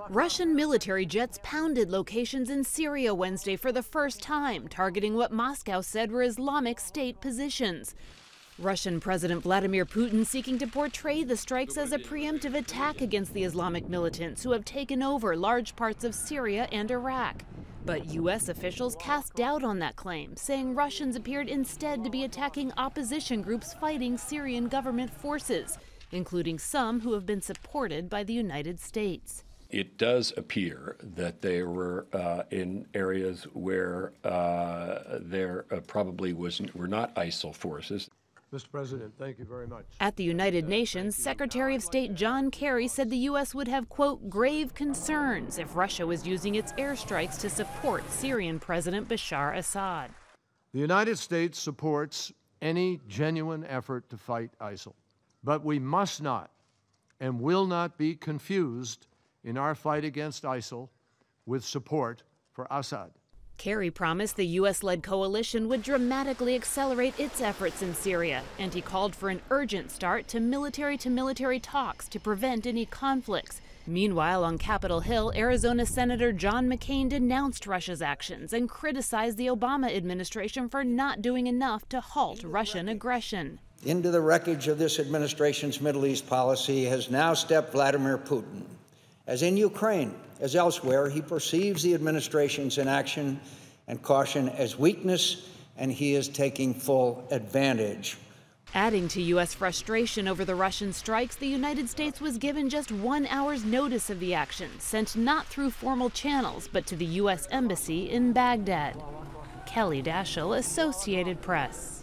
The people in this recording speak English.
Russian military jets pounded locations in Syria Wednesday for the first time, targeting what Moscow said were Islamic State positions. Russian President Vladimir Putin seeking to portray the strikes as a preemptive attack against the Islamic militants who have taken over large parts of Syria and Iraq. But U.S. officials cast doubt on that claim, saying Russians appeared instead to be attacking opposition groups fighting Syrian government forces, including some who have been supported by the United States. It does appear that they were in areas where there probably were not ISIL forces. Mr. President, thank you very much. At the United Nations, Secretary of State John Kerry said the U.S. would have, quote, grave concerns if Russia was using its airstrikes to support Syrian President Bashar Assad. The United States supports any genuine effort to fight ISIL, but we must not and will not be confused in our fight against ISIL with support for Assad. Kerry promised the U.S.-led coalition would dramatically accelerate its efforts in Syria, and he called for an urgent start to military talks to prevent any conflicts. Meanwhile, on Capitol Hill, Arizona Senator John McCain denounced Russia's actions and criticized the Obama administration for not doing enough to halt Russian aggression. Into the wreckage of this administration's Middle East policy has now stepped Vladimir Putin. As in Ukraine, as elsewhere, he perceives the administration's inaction and caution as weakness, and he is taking full advantage. Adding to U.S. frustration over the Russian strikes, the United States was given just 1 hour's notice of the action, sent not through formal channels, but to the U.S. Embassy in Baghdad. Kelly Daschle, Associated Press.